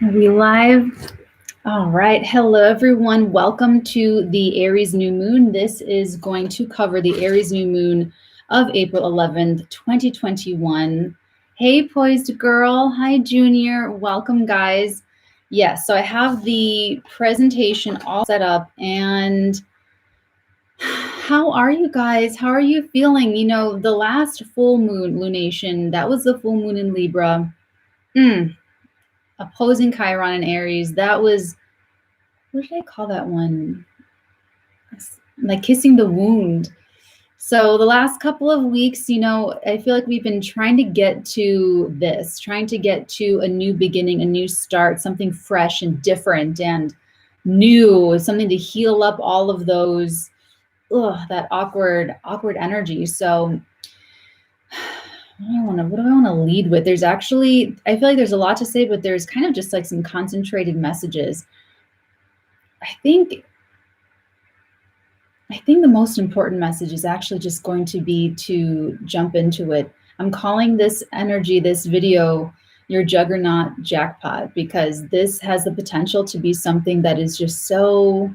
Are we live? All right. Hello, everyone. Welcome to the Aries new moon. This is going to cover the Aries new moon of April 11th, 2021. Hey, poised girl. Hi, Junior. Welcome, guys. Yes, so I have the presentation all set up. And how are you guys? How are you feeling? You know, the last full moon lunation, that was the full moon in Libra. Opposing Chiron in Aries. That was, what did I call that one? Like kissing the wound. So the last couple of weeks, you know, I feel like we've been trying to get to this, trying to get to a new beginning, a new start, something fresh and different and new, something to heal up all of those, that awkward energy. So what do I want to lead with? There's actually, I feel like there's a lot to say, but there's kind of just like some concentrated messages. I think the most important message is actually just going to be to jump into it. I'm calling this energy, this video, your Juggernaut Jackpot, because this has the potential to be something that is just so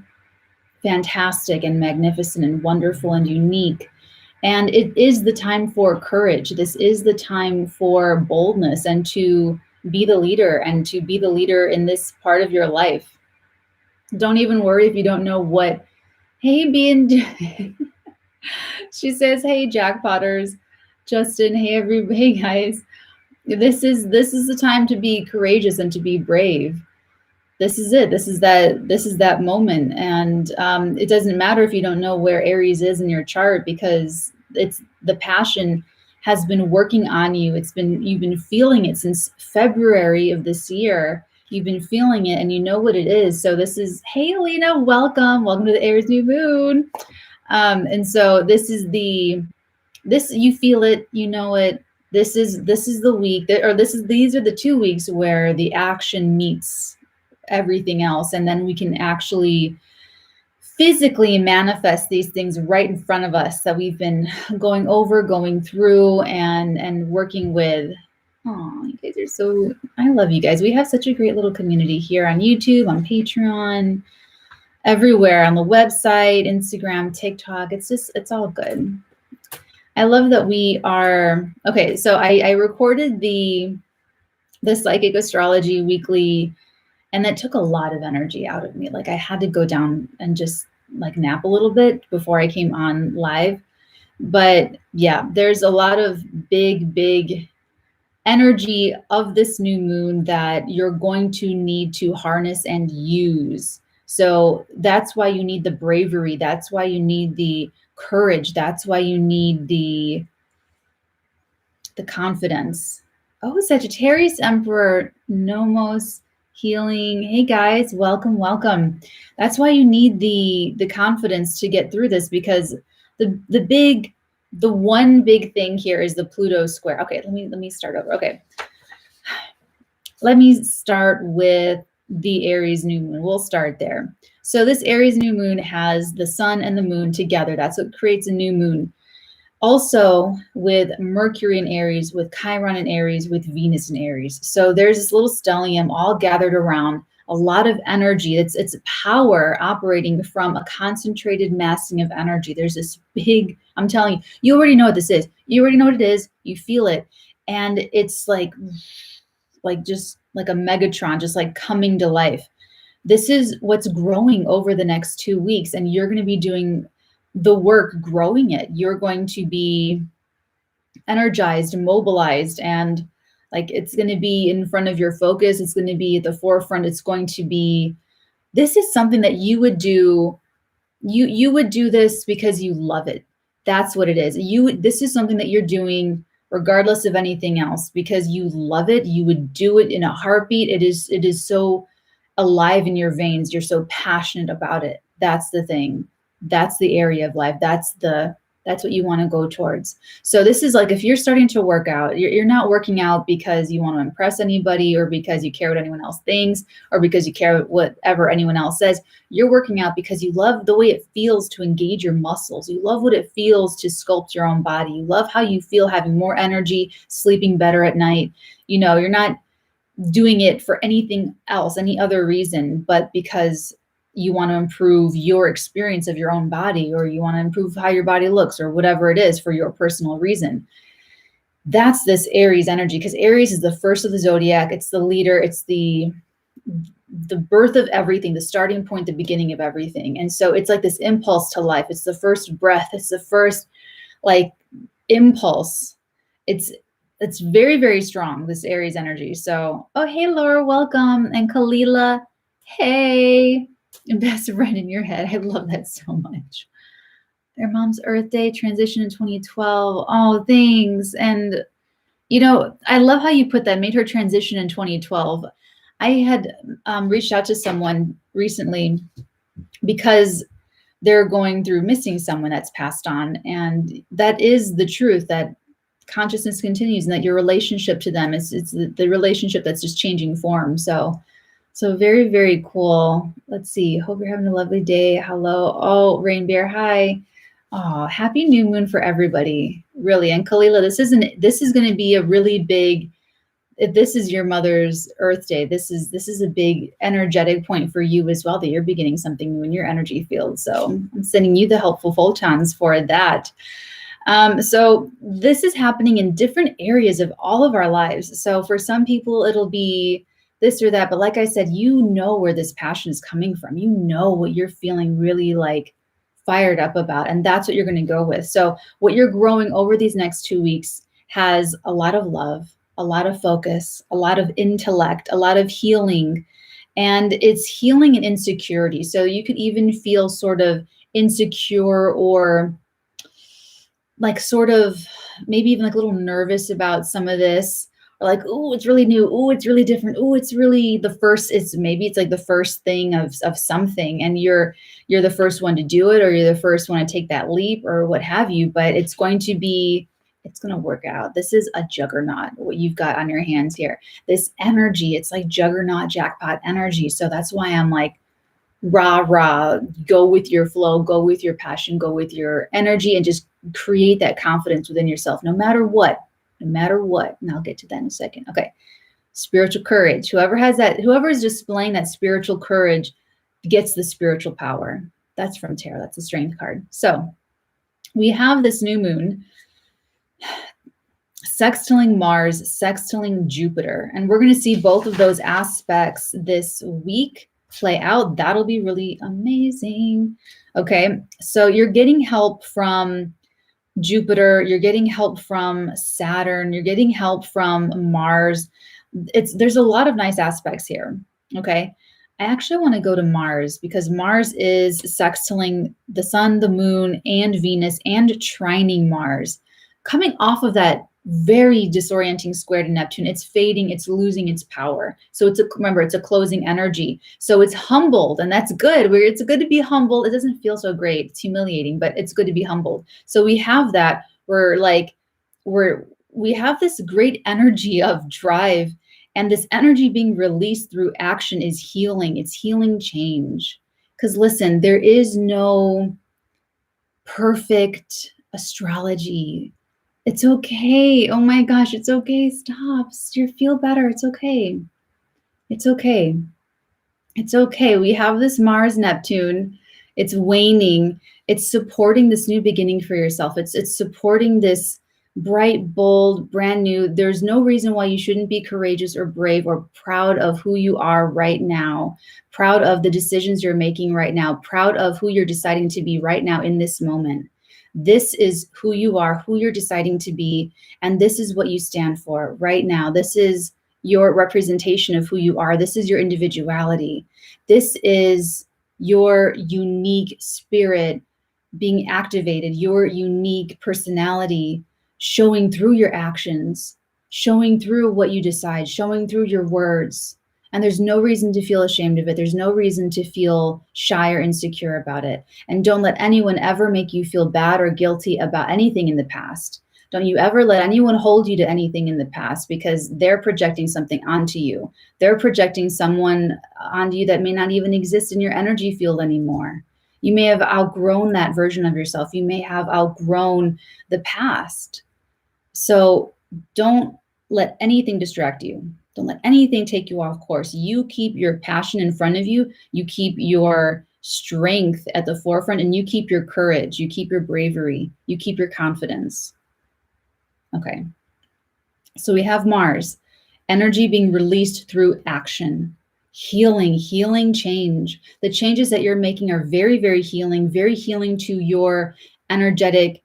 fantastic and magnificent and wonderful and unique. And it is the time for courage. This is the time for boldness and to be the leader and to be the leader in this part of your life. Don't even worry if you don't know what. Hey, she says, "Hey, Jackpotters, Justin. Hey guys. This is the time to be courageous and to be brave. This is it. This is that moment. And it doesn't matter if you don't know where Aries is in your chart, because it's the passion has been working on you. You've been feeling it since February of this year. You've been feeling it and you know what it is. So this is, hey, Lena, welcome to the Aries new moon. And so this, you feel it, you know it. This is the week these are the 2 weeks where the action meets everything else. And then we can actually physically manifest these things right in front of us that we've been going through and working with. Oh, you guys are so, I love you guys. We have such a great little community here on YouTube, on Patreon, everywhere, on the website, Instagram, TikTok. It's all good. I love that we are, okay, so I recorded the Psychic Astrology weekly, and that took a lot of energy out of me. Like I had to go down and just like nap a little bit before I came on live. But yeah, there's a lot of big energy of this new moon that you're going to need to harness and use. So that's why you need the bravery. That's why you need the courage. That's why you need the confidence. Oh, Sagittarius Emperor, Nomos healing. Hey guys, welcome. That's why you need the confidence to get through this, because the one big thing here is the Pluto square. Okay, let me start over. Okay. Let me start with the Aries new moon. We'll start there. So this Aries new moon has the sun and the moon together. That's what creates a new moon. Also with Mercury in Aries, with Chiron in Aries, with Venus in Aries. So there's this little stellium all gathered around, a lot of energy. It's power operating from a concentrated massing of energy. There's this big, I'm telling you, you already know what this is. You already know what it is. You feel it. And it's like just like a Megatron, just like coming to life. This is what's growing over the next 2 weeks. And you're going to be doing the work growing it. You're going to be energized, mobilized, and like it's going to be in front of your focus. It's going to be at the forefront. It's going to be, this is something that you would do. You would do this because you love it. That's what it is. This is something that you're doing regardless of anything else, because you love it. You would do it in a heartbeat. It is so alive in your veins. You're so passionate about it. That's the thing. That's the area of life. That's what you want to go towards. So this is like, if you're starting to work out, you're not working out because you want to impress anybody or because you care what anyone else thinks or because you care whatever anyone else says. You're working out because you love the way it feels to engage your muscles. You love what it feels to sculpt your own body. You love how you feel having more energy, sleeping better at night. You know, you're not doing it for anything else, any other reason, but because you want to improve your experience of your own body, or you want to improve how your body looks, or whatever it is for your personal reason. That's this Aries energy, because Aries is the first of the zodiac. It's the leader. It's the birth of everything, the starting point, the beginning of everything. And so it's like this impulse to life. It's the first breath. It's the first like impulse. It's very, very strong, this Aries energy. So, oh, hey, Laura, welcome. And Kalila, hey. And best right in your head. I love that so much. Their mom's Earth Day transition in 2012. Oh, thanks. And, you know, I love how you put that, made her transition in 2012. I had reached out to someone recently because they're going through missing someone that's passed on. And that is the truth, that consciousness continues, and that your relationship to them is the relationship that's just changing form. So very, very cool. Let's see. Hope you're having a lovely day. Hello. Oh, Rain Bear. Hi. Oh, happy new moon for everybody. Really. And Kalila, this is going to be a really big, if this is your mother's Earth Day, this is a big energetic point for you as well, that you're beginning something new in your energy field. So I'm sending you the helpful photons for that. So this is happening in different areas of all of our lives. So for some people, it'll be this or that. But like I said, you know where this passion is coming from. You know what you're feeling really like fired up about. And that's what you're going to go with. So what you're growing over these next 2 weeks has a lot of love, a lot of focus, a lot of intellect, a lot of healing. And it's healing and insecurity. So you could even feel sort of insecure, or like sort of maybe even like a little nervous about some of this, or like, oh, it's really new. Oh, it's really different. Oh, it's really the first, it's like the first thing of something, and you're the first one to do it, or you're the first one to take that leap, or what have you. But it's going to work out. This is a juggernaut, what you've got on your hands here. This energy, it's like juggernaut, jackpot energy. So that's why I'm like, rah, go with your flow, go with your passion, go with your energy, and just create that confidence within yourself, no matter what. And I'll get to that in a second. Okay. Spiritual courage. Whoever is displaying that spiritual courage gets the spiritual power. That's from tarot. That's a strength card. So we have this new moon sextiling Mars, sextiling Jupiter. And we're going to see both of those aspects this week play out. That'll be really amazing. Okay, so you're getting help from Jupiter, you're getting help from Saturn, you're getting help from Mars. There's a lot of nice aspects here. Okay, I actually want to go to Mars, because Mars is sextiling the sun, the moon, and Venus, and trining Mars. Coming off of that very disorienting square to Neptune, it's fading, it's losing its power. So remember, it's a closing energy. So it's humbled, and that's good. It's good to be humbled. It doesn't feel so great. It's humiliating, but it's good to be humbled. So we have that. We have this great energy of drive, and this energy being released through action is healing. It's healing change. Because listen, there is no perfect astrology. It's okay. Oh my gosh, it's okay. Stop. You feel better. It's okay. It's okay. It's okay. We have this Mars Neptune. It's waning. It's supporting this new beginning for yourself. It's supporting this bright, bold, brand new. There's no reason why you shouldn't be courageous or brave or proud of who you are right now, proud of the decisions you're making right now, proud of who you're deciding to be right now in this moment. This is who you are, who you're deciding to be, and this is what you stand for right now. This is your representation of who you are. This is your individuality. This is your unique spirit being activated, your unique personality showing through your actions, showing through what you decide, showing through your words. And there's no reason to feel ashamed of it. There's no reason to feel shy or insecure about it. And don't let anyone ever make you feel bad or guilty about anything in the past. Don't you ever let anyone hold you to anything in the past, because they're projecting something onto you. They're projecting someone onto you that may not even exist in your energy field anymore. You may have outgrown that version of yourself. You may have outgrown the past. So don't let anything distract you. Don't let anything take you off course. You keep your passion in front of you. You keep your strength at the forefront, and you keep your courage. You keep your bravery. You keep your confidence. Okay. So we have Mars, energy being released through action, healing, change. The changes that you're making are very, very healing to your energetic.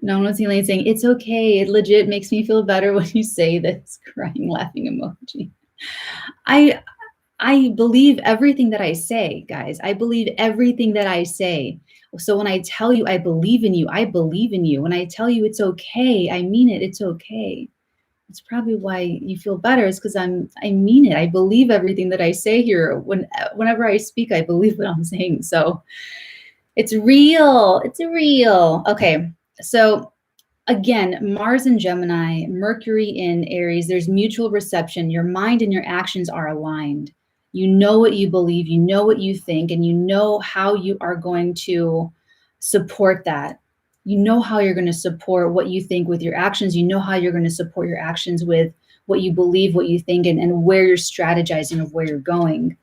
No one's healing, saying, it's okay. It legit makes me feel better when you say this, crying, laughing emoji. I believe everything that I say, guys. I believe everything that I say. So when I tell you I believe in you, I believe in you. When I tell you it's okay, I mean it. It's okay. It's probably why you feel better, is because I mean it. I believe everything that I say here. Whenever I speak, I believe what I'm saying. So it's real. It's real. Okay. So again, Mars in Gemini, Mercury in Aries, there's mutual reception. Your mind and your actions are aligned. You know what you believe, you know what you think, and you know how you are going to support that. You know how you're going to support what you think with your actions. You know how you're going to support your actions with what you believe, what you think, and where you're strategizing of where you're going.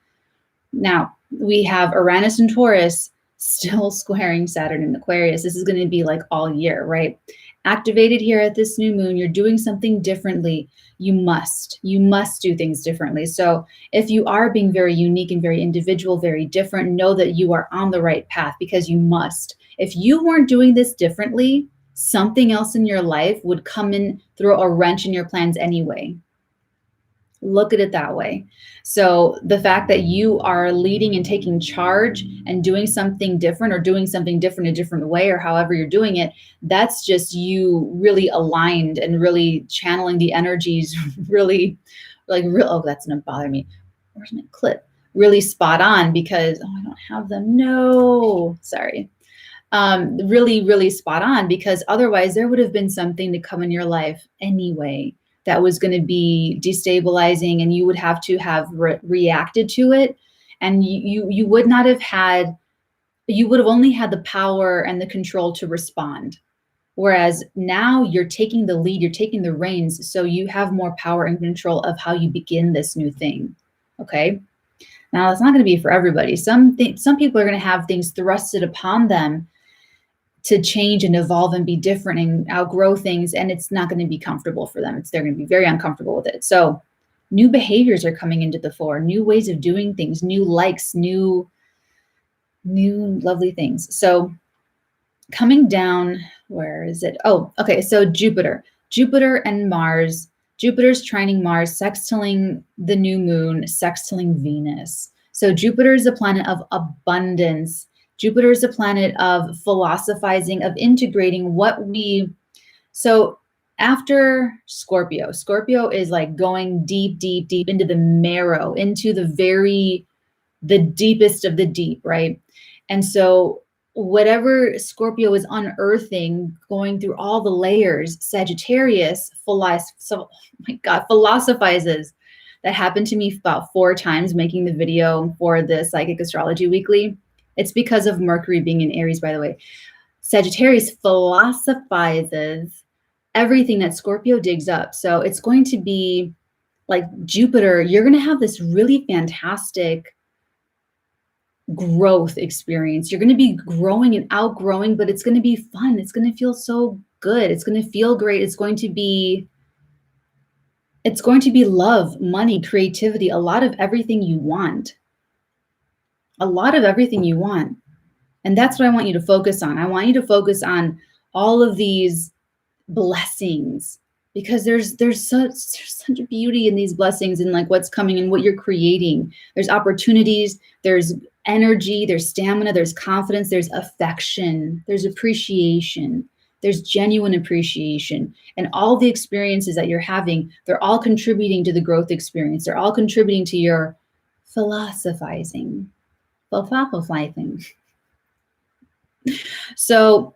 Now, we have Uranus and Taurus still squaring Saturn in Aquarius. This is going to be like all year, right? Activated here at this new moon, you're doing something differently. You must do things differently. So if you are being very unique and very individual, very different, know that you are on the right path, because you must. If you weren't doing this differently, something else in your life would come in, throw a wrench in your plans anyway. Look at it that way. So the fact that you are leading and taking charge and doing something different, or doing something different a different way, or however you're doing it, that's just you really aligned and really channeling the energies really oh, that's gonna bother me. Where's my clip? Really spot on, because I don't have them. No, sorry. Really spot on, because otherwise there would have been something to come in your life anyway that was going to be destabilizing, and you would have to have reacted to it, and you would not have had, you would have only had the power and the control to respond. Whereas now you're taking the lead, you're taking the reins, so you have more power and control of how you begin this new thing. Okay. Now it's not going to be for everybody. Some people are going to have things thrusted upon them to change and evolve and be different and outgrow things, and it's not going to be comfortable for them. They're going to be very uncomfortable with it. So new behaviors are coming into the fore, new ways of doing things, new likes, new lovely things. So coming down, where is it? Oh, okay. So Jupiter and Mars. Jupiter's trining Mars, sextiling the new moon, sextiling Venus. So Jupiter is a planet of abundance. Jupiter is a planet of philosophizing, of integrating what we, so after Scorpio is like going deep into the marrow, into the deepest of the deep, right? And so whatever Scorpio is unearthing, going through all the layers, Sagittarius philosophizes. That happened to me about 4 times making the video for the Psychic Astrology Weekly. It's because of Mercury being in Aries, by the way. Sagittarius philosophizes everything that Scorpio digs up. So it's going to be like Jupiter, you're going to have this really fantastic growth experience. You're going to be growing and outgrowing, but it's going to be fun. It's going to feel so good. It's going to feel great. It's going to be love, money, creativity, a lot of everything you want. A lot of everything you want. And that's what I want you to focus on. I want you to focus on all of these blessings, because there's such beauty in these blessings, and like what's coming and what you're creating. There's opportunities, there's energy, there's stamina, there's confidence, there's affection, there's appreciation, there's genuine appreciation. And all the experiences that you're having, they're all contributing to the growth experience. They're all contributing to your philosophizing. So,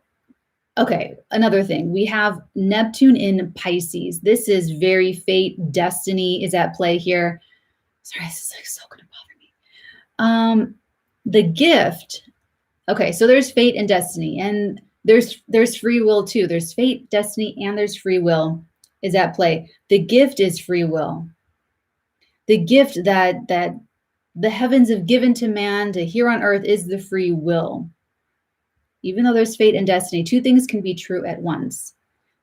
okay, another thing, we have Neptune in Pisces. This is very fate, destiny is at play here. Sorry, this is like so gonna bother me. The gift, okay, so there's fate and destiny, and there's free will too. There's fate, destiny, and there's free will. is at play. The gift is free will. The gift that the heavens have given to man to here on earth is the free will. Even though there's fate and destiny, two things can be true at once.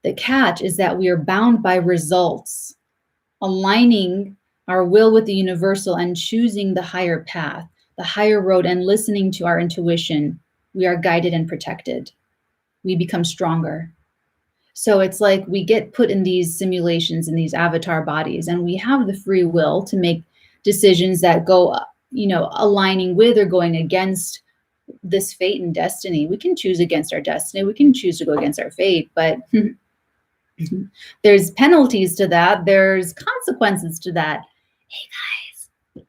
The catch is that we are bound by results, aligning our will with the universal and choosing the higher path, the higher road, and listening to our intuition. We are guided and protected. We become stronger. So it's like we get put in these simulations, in these avatar bodies, and we have the free will to make decisions that go, aligning with or going against this fate and destiny. We can choose against our destiny. We can choose to go against our fate, but there's penalties to that. There's consequences to that. Hey guys, hello.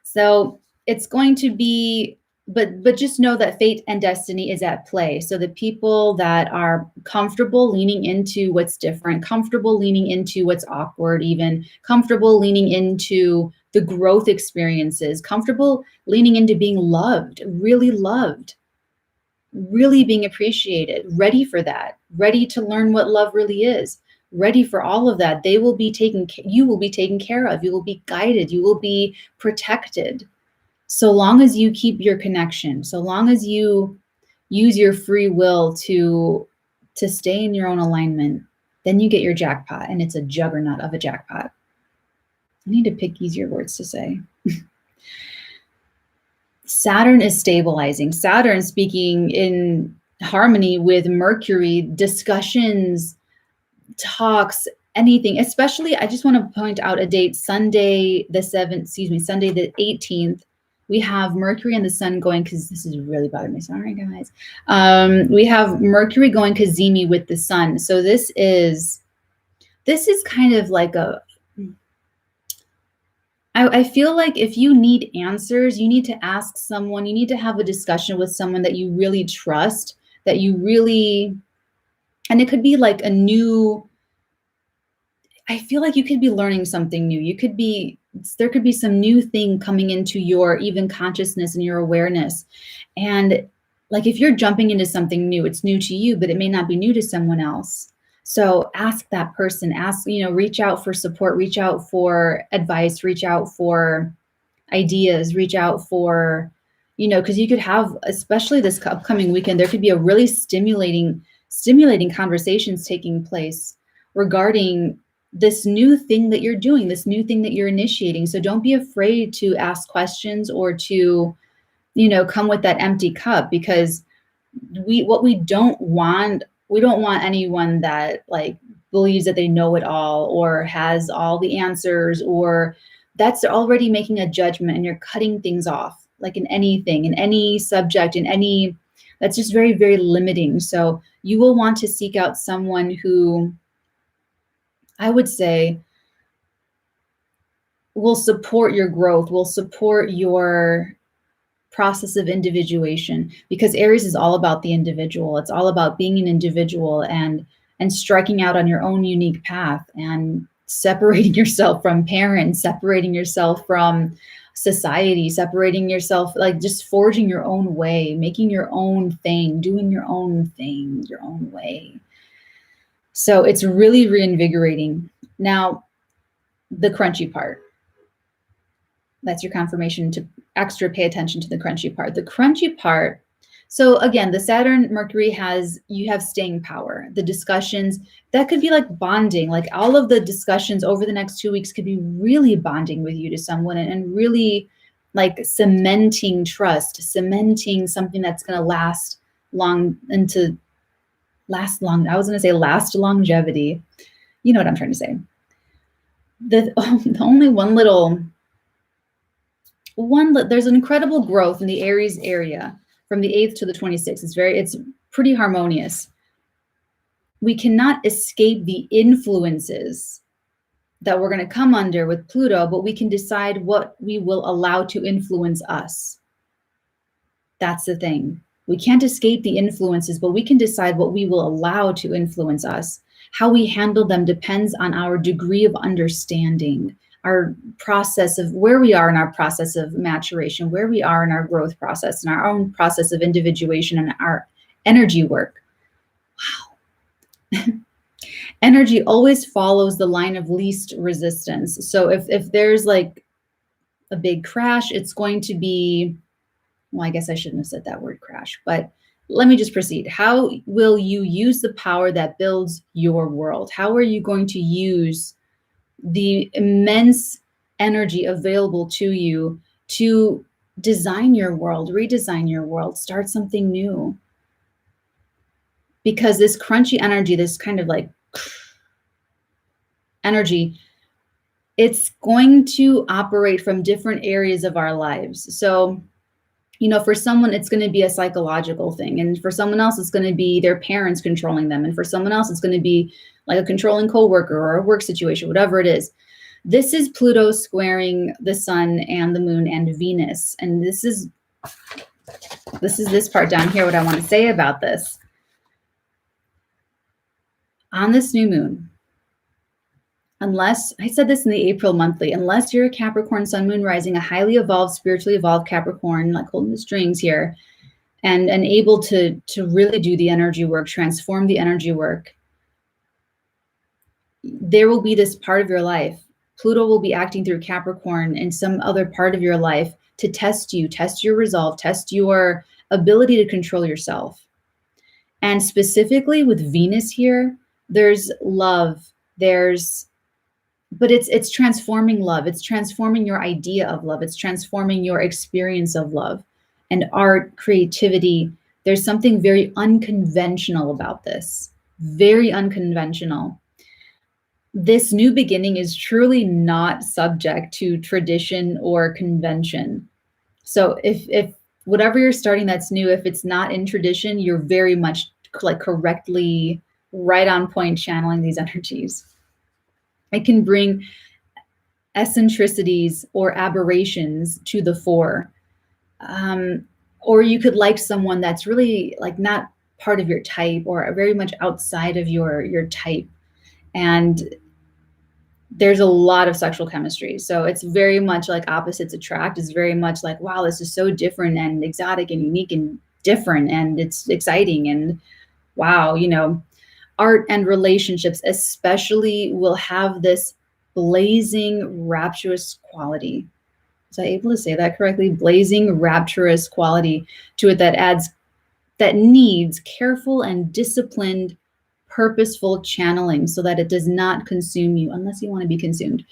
So it's going to be, but just know that fate and destiny is at play. So the people that are comfortable leaning into what's different, comfortable leaning into what's awkward, even comfortable leaning into the growth experiences, comfortable leaning into being loved, really being appreciated, ready for that, ready to learn what love really is, ready for all of that. You will be taken care of, you will be guided, you will be protected. So long as you keep your connection, so long as you use your free will to stay in your own alignment, then you get your jackpot, and it's a juggernaut of a jackpot. I need to pick easier words to say. Saturn is stabilizing. Saturn, speaking in harmony with Mercury, discussions, talks, anything, especially, I just want to point out a date, Sunday the 18th, we have Mercury and the Sun going, because this is really bothering me, sorry guys. We have Mercury going cazimi with the Sun. So this is kind of like I feel like if you need answers, you need to ask someone, you need to have a discussion with someone that you really trust, and it could be like I feel like you could be learning something new. There could be some new thing coming into your even consciousness and your awareness. And like, if you're jumping into something new, it's new to you, but it may not be new to someone else. So ask that person, reach out for support, reach out for advice, reach out for ideas, reach out for, because you could have, especially this upcoming weekend, there could be a really stimulating conversations taking place regarding this new thing that you're doing, this new thing that you're initiating. So don't be afraid to ask questions or to, come with that empty cup, because we don't want anyone that like believes that they know it all or has all the answers, or that's already making a judgment, and you're cutting things off, like in anything, in any subject, that's just very, very limiting. So you will want to seek out someone who, I would say, will support your growth, will support your process of individuation, because Aries is all about the individual. It's all about being an individual and striking out on your own unique path and separating yourself from parents, separating yourself from society, separating yourself, like just forging your own way, making your own thing, doing your own thing, your own way. So it's really reinvigorating. Now, the crunchy part. That's your confirmation to extra pay attention to the crunchy part. The crunchy part, so again, the Saturn Mercury you have staying power. The discussions, that could be like bonding, like all of the discussions over the next 2 weeks could be really bonding with you to someone and really like cementing trust, cementing something that's going to last longevity. You know what I'm trying to say. The only there's an incredible growth in the Aries area from the 8th to the 26th. It's pretty harmonious. We cannot escape the influences that we're going to come under with Pluto, but we can decide what we will allow to influence us. That's the thing. We can't escape the influences, but we can decide what we will allow to influence us. How we handle them depends on our degree of understanding, our process of where we are in our process of maturation, where we are in our growth process, and our own process of individuation and our energy work. Wow. Energy always follows the line of least resistance. So if there's like a big crash, it's going to be, well, I guess I shouldn't have said that word crash, but let me just proceed. How will you use the power that builds your world? How are you going to use the immense energy available to you to design your world, redesign your world, start something new? Because this crunchy energy, this kind of like energy, it's going to operate from different areas of our lives. So, for someone, it's going to be a psychological thing. And for someone else, it's going to be their parents controlling them. And for someone else, it's going to be like a controlling coworker or a work situation, whatever it is. This is Pluto squaring the sun and the moon and Venus. And this is this part down here, what I want to say about this. On this new moon, unless, I said this in the April monthly, unless you're a Capricorn sun, moon, rising, a highly evolved, spiritually evolved Capricorn, like holding the strings here, and able to really do the energy work, transform the energy work, there will be this part of your life. Pluto will be acting through Capricorn in some other part of your life to test you, test your resolve, test your ability to control yourself. And specifically with Venus here, there's love, but it's transforming love. It's transforming your idea of love. It's transforming your experience of love and art, creativity. There's something very unconventional about this, very unconventional. This new beginning is truly not subject to tradition or convention. So if whatever you're starting that's new, if it's not in tradition, you're very much like correctly, right on point channeling these energies. It can bring eccentricities or aberrations to the fore. Or you could like someone that's really like not part of your type or very much outside of your type. And there's a lot of sexual chemistry. So it's very much like opposites attract. It's very much like, wow, this is so different and exotic and unique and different. And it's exciting. And wow, art and relationships especially will have this blazing, rapturous quality. Was I able to say that correctly? Blazing, rapturous quality to it that needs careful and disciplined, purposeful channeling so that it does not consume you unless you want to be consumed.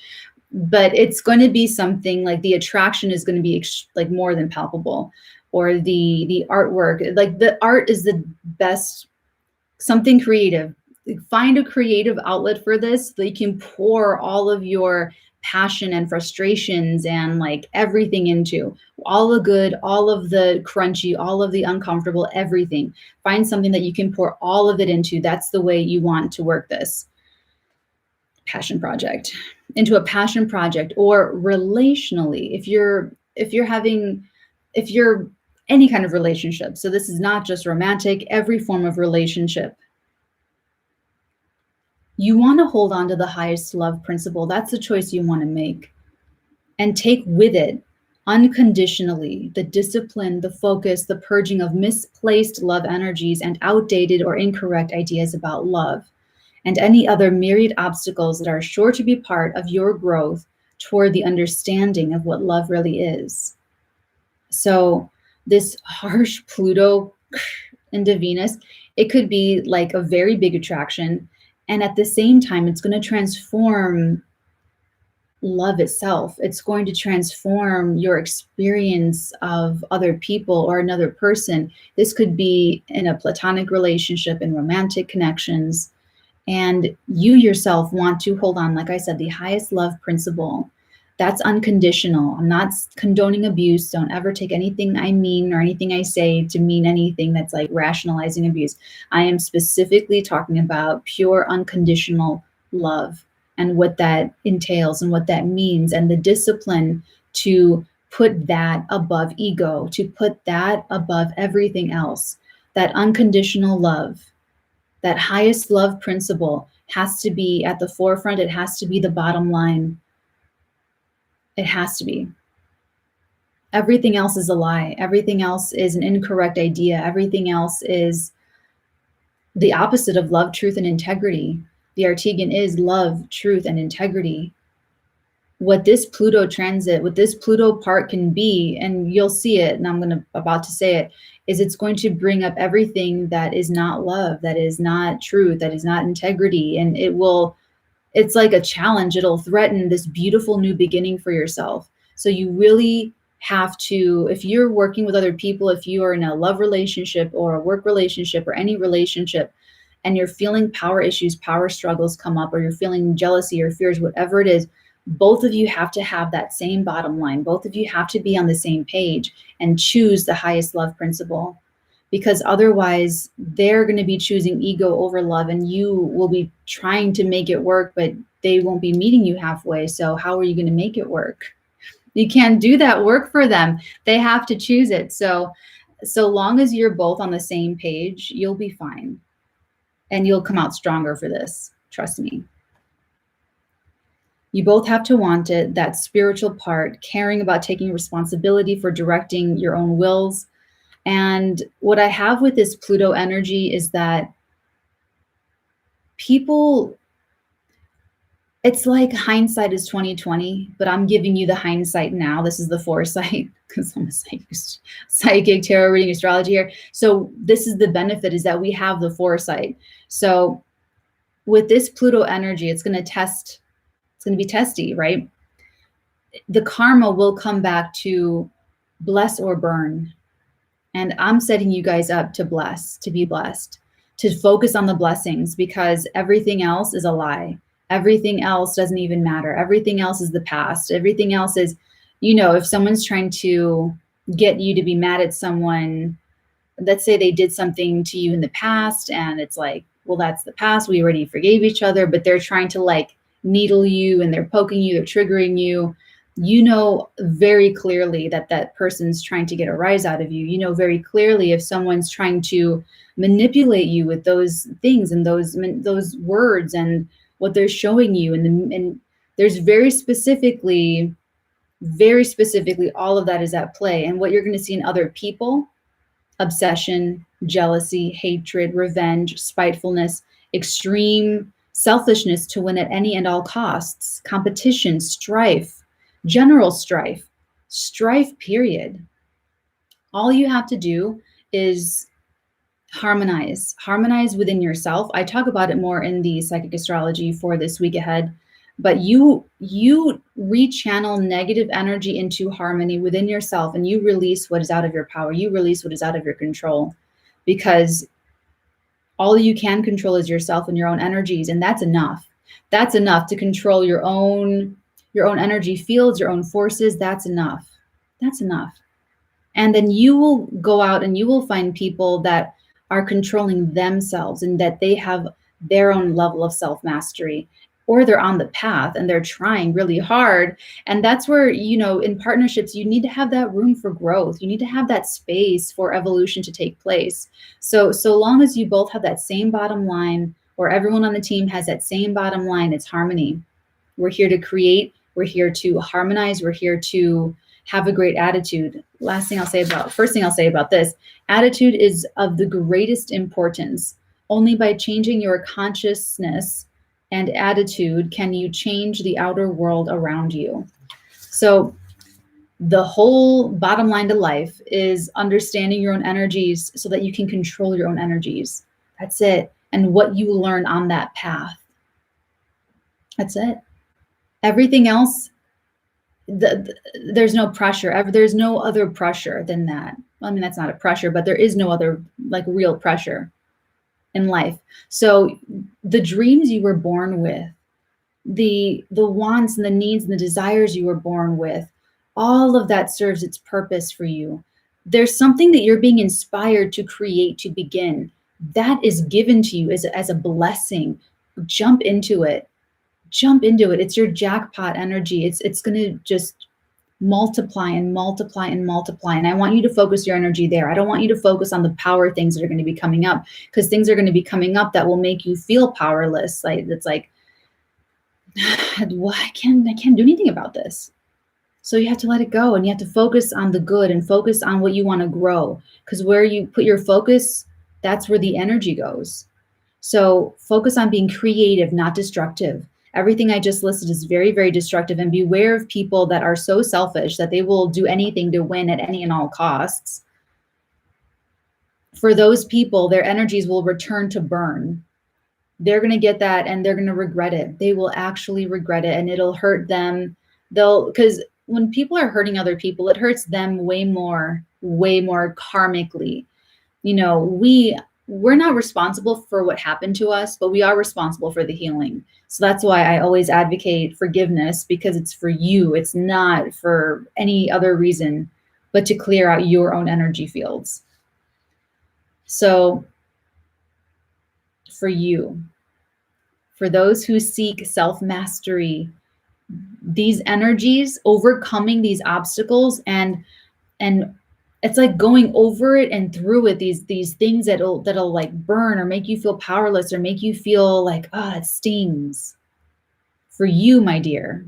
But it's going to be something like the attraction is going to be like more than palpable, or the artwork, like the art is the best. Something creative. Find a creative outlet for this so you can pour all of your passion and frustrations and like everything into all the good, all of the crunchy, all of the uncomfortable, everything. Find something that you can pour all of it into. That's the way you want to work this passion project into a passion project. Or relationally, if you're any kind of relationship. So this is not just romantic, every form of relationship. You want to hold on to the highest love principle. That's the choice you want to make. And take with it unconditionally the discipline, the focus, the purging of misplaced love energies and outdated or incorrect ideas about love, and any other myriad obstacles that are sure to be part of your growth toward the understanding of what love really is. So this harsh Pluto into Venus, it could be like a very big attraction. And at the same time, it's going to transform love itself. It's going to transform your experience of other people or another person. This could be in a platonic relationship, in romantic connections. And you yourself want to hold on, like I said, the highest love principle. That's unconditional. I'm not condoning abuse. Don't ever take anything I mean or anything I say to mean anything that's like rationalizing abuse. I am specifically talking about pure unconditional love and what that entails and what that means, and the discipline to put that above ego, to put that above everything else. That unconditional love, that highest love principle has to be at the forefront. It has to be the bottom line. It has to be. Everything else is a lie. Everything else is an incorrect idea. Everything else is the opposite of love, truth, and integrity. The Artigan is love, truth, and integrity. What this Pluto transit, what this Pluto part can be, and you'll see it, and I'm about to say it, is it's going to bring up everything that is not love, that is not truth, that is not integrity. And it's like a challenge. It'll threaten this beautiful new beginning for yourself. So you really have to, if you're working with other people, if you are in a love relationship or a work relationship or any relationship, and you're feeling power issues, power struggles come up, or you're feeling jealousy or fears, whatever it is, both of you have to have that same bottom line. Both of you have to be on the same page and choose the highest love principle, because otherwise they're going to be choosing ego over love, and you will be trying to make it work, but they won't be meeting you halfway. So how are you going to make it work? You can't do that work for them. They have to choose it. So long as you're both on the same page, you'll be fine. And you'll come out stronger for this. Trust me. You both have to want it, that spiritual part, caring about taking responsibility for directing your own wills. And what I have with this Pluto energy is that people, it's like hindsight is 2020, but I'm giving you the hindsight now. This is the foresight, because I'm a psychic tarot reading astrology here. So this is the benefit, is that we have the foresight. So with this Pluto energy, it's going to be testy, right? The karma will come back to bless or burn. And I'm setting you guys up to bless, to be blessed, to focus on the blessings, because everything else is a lie. Everything else doesn't even matter. Everything else is the past. Everything else is, if someone's trying to get you to be mad at someone, let's say they did something to you in the past, and it's like, well, that's the past. We already forgave each other, but they're trying to like needle you, and they're poking you, they're triggering you. You know very clearly that that person's trying to get a rise out of you. You know very clearly if someone's trying to manipulate you with those things and those words and what they're showing you. And there's very specifically, all of that is at play. And what you're going to see in other people: obsession, jealousy, hatred, revenge, spitefulness, extreme selfishness to win at any and all costs, competition, strife, general strife, period. All you have to do is harmonize within yourself. I talk about it more in the psychic astrology for this week ahead, but you rechannel negative energy into harmony within yourself, and you release what is out of your power. You release what is out of your control, because all you can control is yourself and your own energies. And that's enough. That's enough to control your own energy fields, your own forces. That's enough. That's enough. And then you will go out and you will find people that are controlling themselves, and that they have their own level of self-mastery, or they're on the path and they're trying really hard. And that's where, in partnerships, you need to have that room for growth. You need to have that space for evolution to take place. So long as you both have that same bottom line, or everyone on the team has that same bottom line, it's harmony. We're here to create. We're here to harmonize. We're here to have a great attitude. First thing I'll say about this: attitude is of the greatest importance. Only by changing your consciousness and attitude can you change the outer world around you. So the whole bottom line to life is understanding your own energies so that you can control your own energies. That's it. And what you learn on that path. That's it. Everything else, there's no pressure. There's no other pressure than that. I mean, that's not a pressure, but there is no other like real pressure in life. So the dreams you were born with, the wants and the needs and the desires you were born with, all of that serves its purpose for you. There's something that you're being inspired to create, to begin. That is given to you as a blessing. Jump into it. It's your jackpot energy. It's going to just multiply and multiply and multiply. And I want you to focus your energy there. I don't want you to focus on the power things that are going to be coming up, because things are going to be coming up that will make you feel powerless. Like it's like, well, I can't do anything about this. So you have to let it go, and you have to focus on the good and focus on what you want to grow, because where you put your focus, that's where the energy goes. So focus on being creative, not destructive. Everything I just listed is very, very destructive, and beware of people that are so selfish that they will do anything to win at any and all costs. For those people, their energies will return to burn. They're going to get that and they're going to regret it. They will actually regret it, and it'll hurt them. Because when people are hurting other people, it hurts them way more karmically. You know, we're not responsible for what happened to us, but we are responsible for the healing. So that's why I always advocate forgiveness, because it's for you. It's not for any other reason but to clear out your own energy fields. So for you, for those who seek self-mastery, these energies, overcoming these obstacles, and it's like going over it and through it, these things that'll like burn or make you feel powerless or make you feel like, it stings. For you, my dear,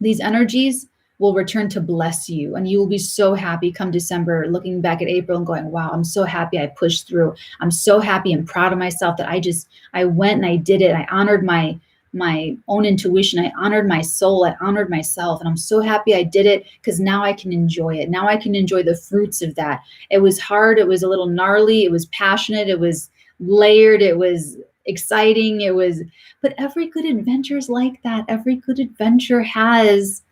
these energies will return to bless you, and you will be so happy come December, looking back at April and going, wow, I'm so happy I pushed through. I'm so happy and proud of myself that I went and I did it. I honored my own intuition. I honored my soul. I honored myself. And I'm so happy I did it, because now I can enjoy it. Now I can enjoy the fruits of that. It was hard. It was a little gnarly. It was passionate. It was layered. It was exciting. But every good adventure is like that. Every good adventure has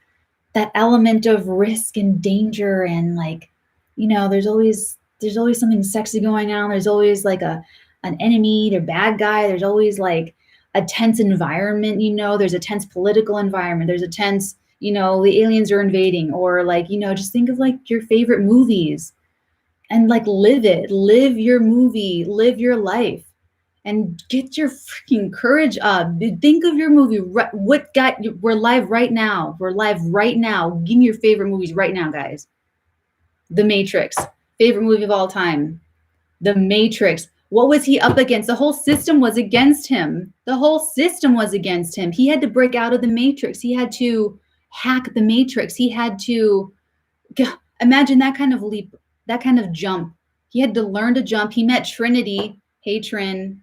that element of risk and danger, and like, there's always something sexy going on. There's always like an enemy or bad guy. There's always like a tense environment. There's a tense political environment. There's a tense, the aliens are invading, or like, just think of like your favorite movies and like live your movie, live your life. And get your freaking courage up. Think of your movie. We're live right now. We're live right now. Give me your favorite movies right now, guys. The Matrix. Favorite movie of all time. The Matrix. What was he up against? The whole system was against him. The whole system was against him. He had to break out of the Matrix. He had to hack the Matrix. He had to, imagine that kind of leap, that kind of jump. He had to learn to jump. He met Trinity. Hey, Trin.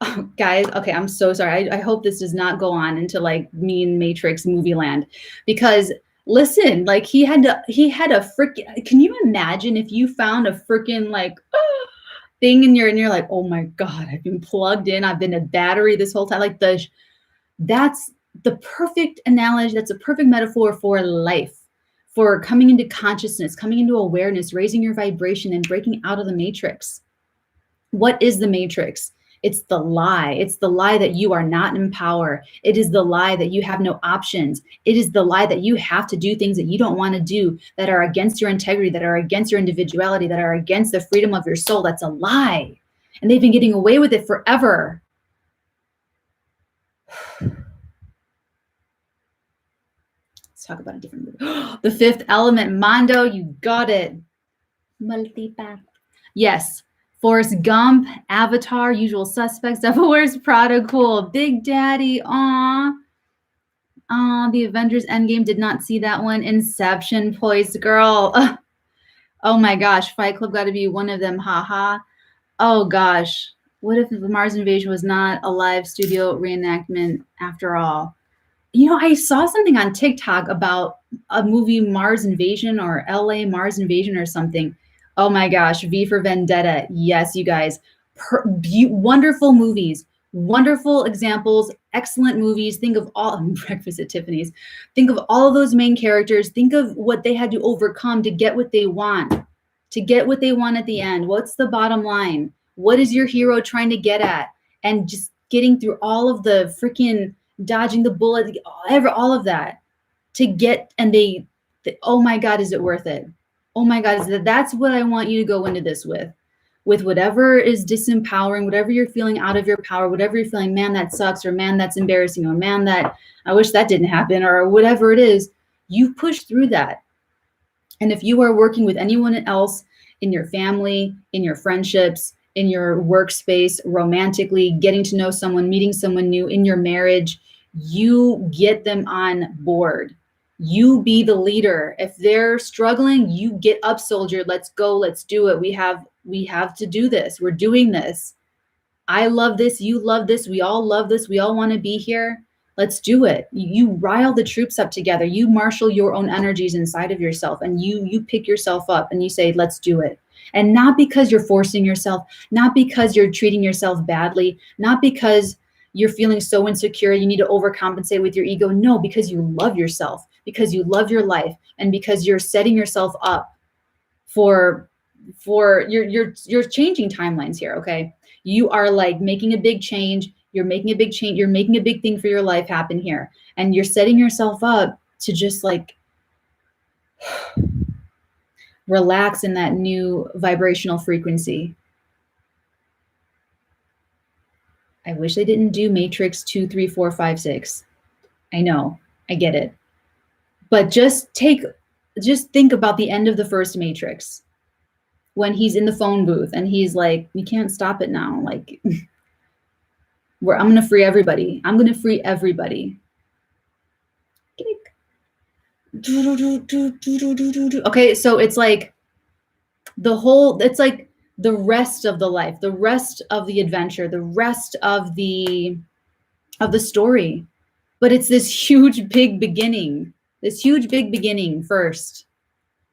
Oh, guys, okay, I'm so sorry. I hope this does not go on into like mean Matrix movie land, because listen, like he had a freaking, can you imagine if you found a freaking like thing and you're like, oh my God, I've been plugged in. I've been a battery this whole time. Like that's the perfect analogy. That's a perfect metaphor for life, for coming into consciousness, coming into awareness, raising your vibration and breaking out of the Matrix. What is the Matrix? It's the lie. It's the lie that you are not in power. It is the lie that you have no options. It is the lie that you have to do things that you don't want to do, that are against your integrity, that are against your individuality, that are against the freedom of your soul. That's a lie. And they've been getting away with it forever. Let's talk about a different movie. The Fifth Element. Mondo, you got it. Multipath. Yes. Forrest Gump, Avatar, Usual Suspects, Devil Wears Prada, cool. Big Daddy, aw. The Avengers Endgame, did not see that one. Inception, Poised Girl. Oh my gosh, Fight Club got to be one of them, haha. Oh gosh, what if the Mars invasion was not a live studio reenactment after all? I saw something on TikTok about a movie Mars Invasion, or LA Mars Invasion or something. Oh my gosh, V for Vendetta. Yes, you guys. Wonderful movies, wonderful examples, excellent movies. Think of all Breakfast at Tiffany's. Think of all of those main characters. Think of what they had to overcome to get what they want, at the end. What's the bottom line? What is your hero trying to get at? And just getting through all of the freaking dodging the bullet, all of that to get, and oh my God, is it worth it? Oh my God, that's what I want you to go into this with whatever is disempowering, whatever you're feeling out of your power, whatever you're feeling, man, that sucks, or man, that's embarrassing, or man, that I wish that didn't happen, or whatever it is, you push through that. And if you are working with anyone else in your family, in your friendships, in your workspace, romantically, getting to know someone, meeting someone new, in your marriage, you get them on board. You be the leader. If they're struggling, you get up, soldier. Let's go. Let's do it. We have to do this. We're doing this. I love this. You love this. We all love this. We all want to be here. Let's do it. You rile the troops up together. You marshal your own energies inside of yourself, and you pick yourself up and you say, let's do it. And not because you're forcing yourself, not because you're treating yourself badly, not because you're feeling so insecure, you need to overcompensate with your ego. No, because you love yourself, because you love your life, and because you're setting yourself up for you're changing timelines here. Okay, you are like making a big change. You're making a big change. You're making a big thing for your life happen here, and you're setting yourself up to just like relax in that new vibrational frequency. I wish they didn't do Matrix 2, 3, 4, 5, 6. I know, I get it, but just think about the end of the first Matrix, when he's in the phone booth and he's like, you can't stop it now. Like, I'm going to free everybody. I'm going to free everybody. Okay, so it's like it's like the rest of the life, the rest of the adventure, the rest of the story. But it's this huge, big beginning first.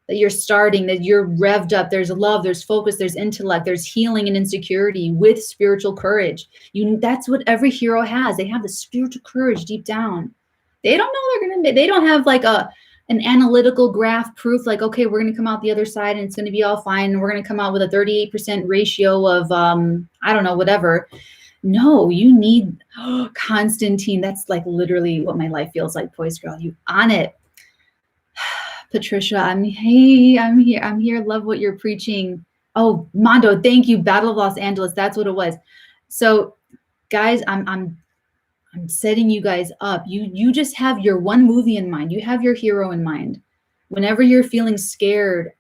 That you're starting, that you're revved up. There's love, there's focus, there's intellect, there's healing and insecurity with spiritual courage. That's what every hero has. They have the spiritual courage deep down. They don't know they don't have like an analytical graph proof, like, okay, we're going to come out the other side and it's going to be all fine. And we're going to come out with a 38% ratio of, I don't know, whatever. No, you need Constantine. That's like literally what my life feels like. Poise girl, you on it. Patricia, I'm here. Love what you're preaching. Oh, Mondo, thank you. Battle of Los Angeles. That's what it was. So, guys, I'm setting you guys up. You just have your one movie in mind. You have your hero in mind. Whenever you're feeling scared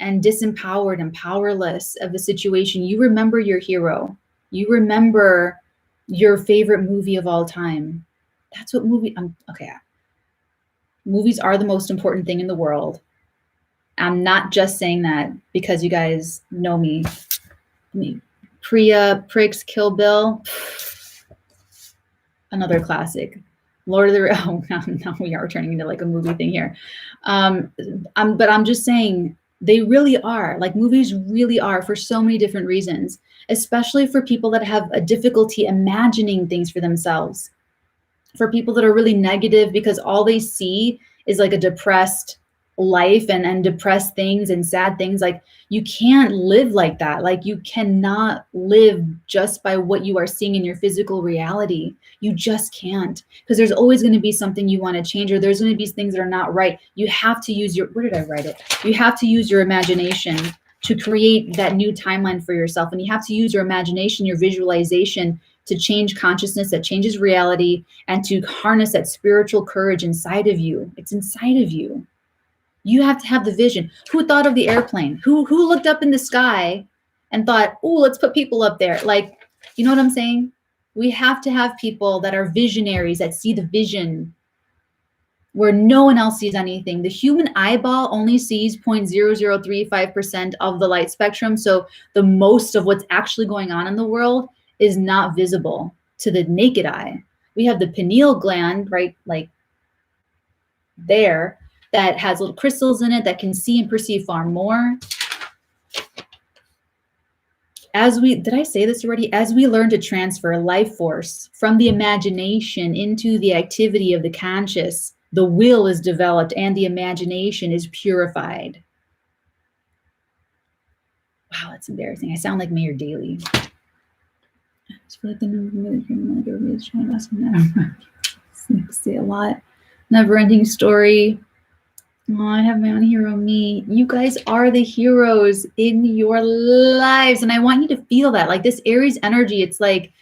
and disempowered and powerless of the situation, you remember your hero. You remember your favorite movie of all time. That's what movie. Okay. Movies are the most important thing in the world. I'm not just saying that because you guys know me. Priya, Pricks, Kill Bill. Another classic. Lord of the Rings. Oh, now we are turning into like a movie thing here. But I'm just saying they really are. Like, movies really are, for so many different reasons, especially for people that have a difficulty imagining things for themselves. For people that are really negative because all they see is like a depressed life and depressed things and sad things. Like, you can't live like that. Like, you cannot live just by what you are seeing in your physical reality. You just can't, because there's always going to be something you want to change, or there's going to be things that are not right. You have to use where did I write it? You have to use your imagination to create that new timeline for yourself. And you have to use your imagination, your visualization, to change consciousness that changes reality, and to harness that spiritual courage inside of you. It's inside of you. You have to have the vision. Who thought of the airplane? Who looked up in the sky and thought, oh, let's put people up there? Like, you know what I'm saying? We have to have people that are visionaries, that see the vision where no one else sees anything. The human eyeball only sees 0.0035% of the light spectrum. So the most of what's actually going on in the world is not visible to the naked eye. We have the pineal gland, right, like there, that has little crystals in it that can see and perceive far more. Did I say this already? As we learn to transfer life force from the imagination into the activity of the conscious, the will is developed and the imagination is purified. Wow, that's embarrassing. I sound like Mayor Daley. I just feel like the number is trying to ask me that. Say a lot. Never-ending story. Oh, I have my own hero, me. You guys are the heroes in your lives. And I want you to feel that. Like, this Aries energy, it's like,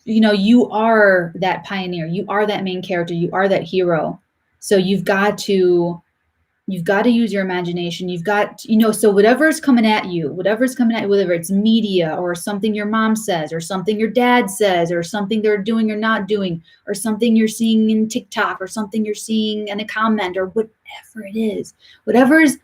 you know, you are that pioneer. You are that main character. You are that hero. So you've got to use your imagination. You've got, you know, so whatever's coming at you, whether it's media or something your mom says or something your dad says or something they're doing or not doing or something you're seeing in TikTok or something you're seeing in a comment or whatever it is, whatever's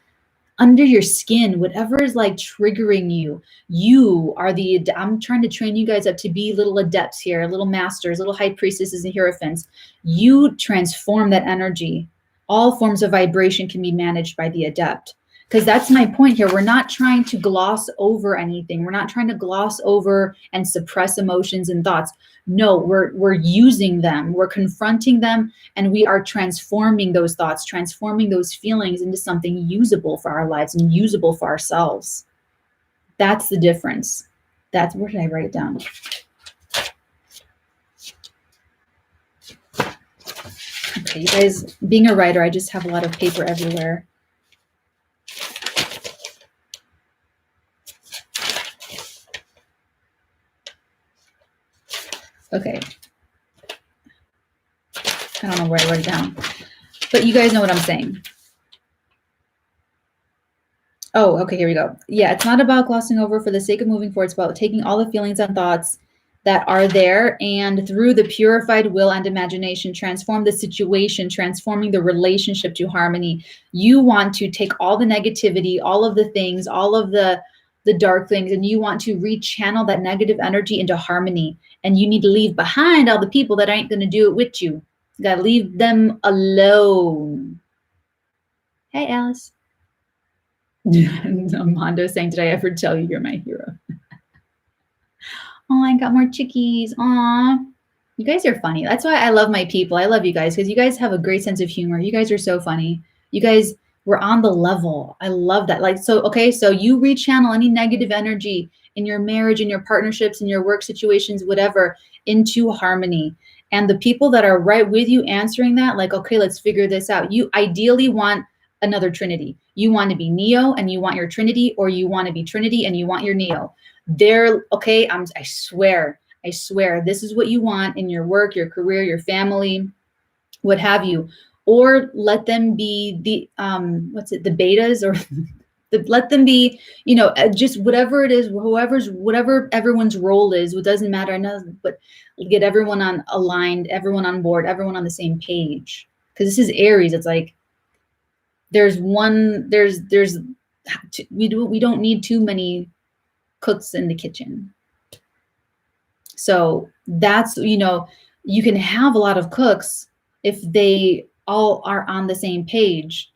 under your skin, whatever is like triggering you. You are I'm trying to train you guys up to be little adepts here, little masters, little high priestesses and hierophants. You transform that energy. All forms of vibration can be managed by the adept. Because that's my point here. We're not trying to gloss over anything. We're not trying to gloss over and suppress emotions and thoughts. No, we're using them. We're confronting them, and we are transforming those thoughts, transforming those feelings into something usable for our lives and usable for ourselves. That's the difference. That's, where did I write it down? Okay, you guys, being a writer, I just have a lot of paper everywhere. Okay. I don't know where I wrote it down, but you guys know what I'm saying. Oh, okay, here we go. Yeah, it's not about glossing over for the sake of moving forward. It's about taking all the feelings and thoughts that are there, and through the purified will and imagination, transform the situation, transforming the relationship to harmony. You want to take all the negativity, all of the things, all of the dark things, and you want to rechannel that negative energy into harmony. And you need to leave behind all the people that ain't going to do it with you. You got to leave them alone. Hey, Alice. Mondo saying, did I ever tell you you're my hero? Oh, I got more chickies. Aw. You guys are funny. That's why I love my people. I love you guys because you guys have a great sense of humor. You guys are so funny. You guys were on the level. I love that. Like, so, okay, so you rechannel any negative energy in your marriage, in your partnerships, in your work situations, whatever, into harmony. And the people that are right with you answering that, like, okay, let's figure this out. You ideally want another Trinity. You want to be Neo and you want your Trinity, or you want to be Trinity and you want your Neo. They're okay. I swear, this is what you want in your work, your career, your family, what have you. Or let them be the the betas, or let them be, you know, just whatever it is, whatever everyone's role is. It doesn't matter. But get everyone aligned, everyone on board, everyone on the same page. Because this is Aries. It's like we don't need too many cooks in the kitchen. So that's, you know, you can have a lot of cooks if they all are on the same page.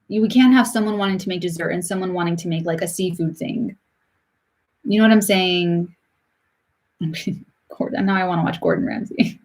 We can't have someone wanting to make dessert and someone wanting to make like a seafood thing. You know what I'm saying? Now I want to watch Gordon Ramsay.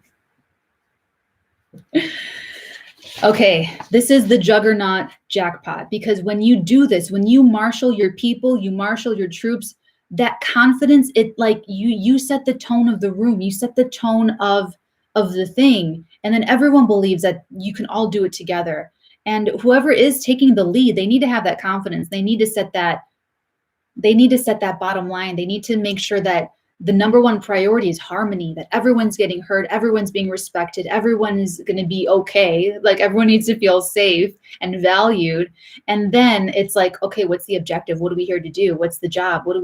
Okay, this is the Juggernaut jackpot, because when you do this, when you marshal your people, you marshal your troops, that confidence, it like you set the tone of the room, you set the tone of the thing, and then everyone believes that you can all do it together. And whoever is taking the lead, they need to have that confidence. They need to set that bottom line. They need to make sure that the number one priority is harmony, that everyone's getting heard, everyone's being respected, everyone's going to be okay. Like everyone needs to feel safe and valued. And then it's like, okay, what's the objective? What are we here to do? What's the job? What are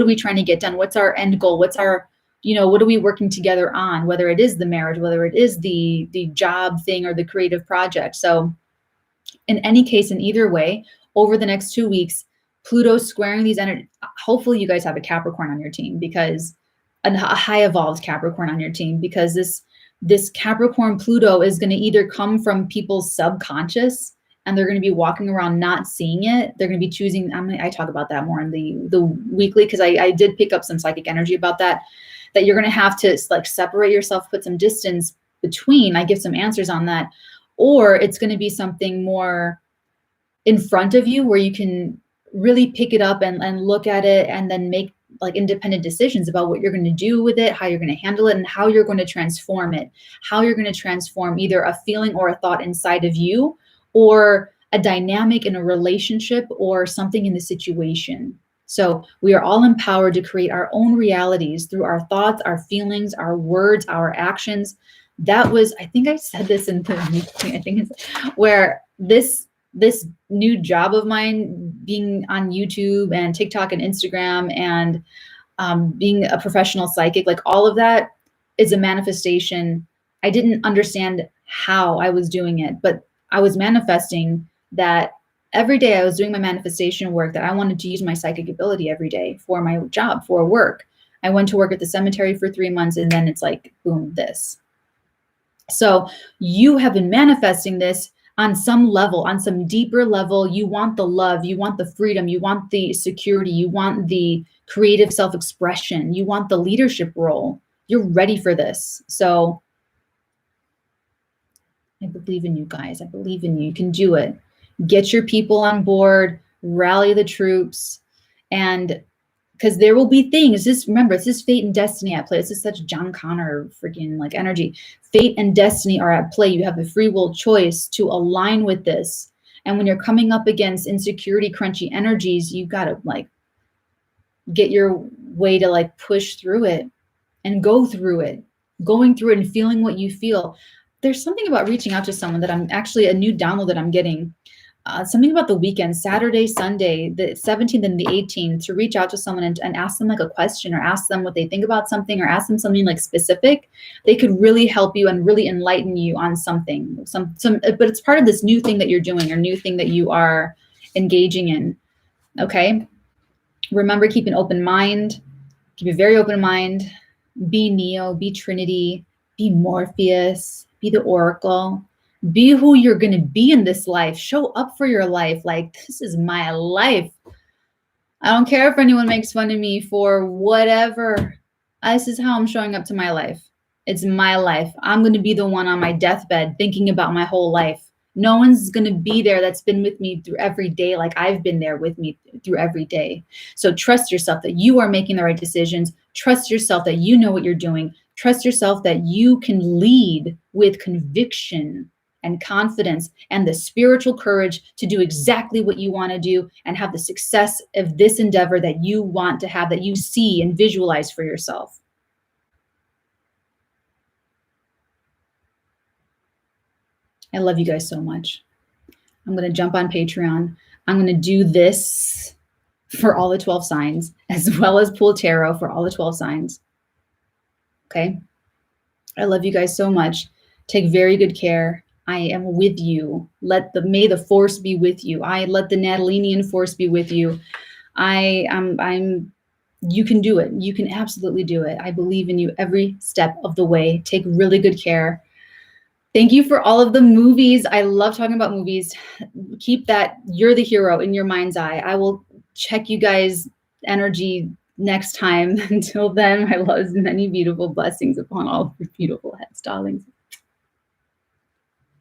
we trying to get done? What's our end goal? What's our, you know, what are we working together on? Whether it is the marriage, whether it is the job thing or the creative project. So in any case, in either way, over the next 2 weeks, Pluto's squaring these energies. Hopefully you guys have a Capricorn on your team, because a high evolved Capricorn on your team, because this Capricorn Pluto is going to either come from people's subconscious and they're going to be walking around not seeing it. They're going to be choosing. I talk about that more in the weekly, because I did pick up some psychic energy about that you're going to have to like separate yourself, put some distance between. I give some answers on that. Or it's going to be something more in front of you where you can really pick it up and look at it and then make like independent decisions about what you're going to do with it, how you're going to handle it, and how you're going to transform it, how you're going to transform either a feeling or a thought inside of you, or a dynamic in a relationship, or something in the situation. So we are all empowered to create our own realities through our thoughts, our feelings, our words, our actions. That was, I think I said this in the meeting, I think it's where this new job of mine, being on YouTube and TikTok and Instagram, and being a professional psychic, like all of that is a manifestation. I didn't understand how I was doing it, but I was manifesting that Every day I was doing my manifestation work that I wanted to use my psychic ability every day for my job, for work. I went to work at the cemetery for 3 months, and then it's like, boom, this. So you have been manifesting this on some level, on some deeper level. You want the love, you want the freedom, you want the security, you want the creative self-expression, you want the leadership role. You're ready for this. So I believe in you guys. I believe in you. You can do it. Get your people on board, rally the troops, and because there will be things. This, remember, this is fate and destiny at play. This is such John Connor freaking like energy. Fate and destiny are at play. You have the free will choice to align with this. And when you're coming up against insecurity, crunchy energies, you gotta like get your way to like push through it and go through it, going through it and feeling what you feel. There's something about reaching out to someone that I'm actually a new download that I'm getting. Something about the weekend, Saturday, Sunday, the 17th and the 18th, to reach out to someone and ask them like a question, or ask them what they think about something, or ask them something like specific. They could really help you and really enlighten you on something. But it's part of this new thing that you're doing, or new thing that you are engaging in. Okay. Remember, keep an open mind. Keep a very open mind. Be Neo, be Trinity, be Morpheus, be the Oracle. Be who you're going to be in this life. Show up for your life. Like, this is my life. I don't care if anyone makes fun of me for whatever. This is how I'm showing up to my life. It's my life. I'm going to be the one on my deathbed thinking about my whole life. No one's going to be there that's been with me through every day like I've been there with me through every day. So trust yourself that you are making the right decisions. Trust yourself that you know what you're doing. Trust yourself that you can lead with conviction and confidence and the spiritual courage to do exactly what you want to do and have the success of this endeavor that you want to have, that you see and visualize for yourself. I love you guys so much. I'm going to jump on Patreon. I'm going to do this for all the 12 signs, as well as pull tarot for all the 12 signs. Okay? I love you guys so much. Take very good care. I am with you. May the force be with you. I let the Natalinian force be with you. You can do it. You can absolutely do it. I believe in you every step of the way. Take really good care. Thank you for all of the movies. I love talking about movies. Keep that you're the hero in your mind's eye. I will check you guys' energy next time. Until then, my loves and many beautiful blessings upon all of your beautiful heads, darlings.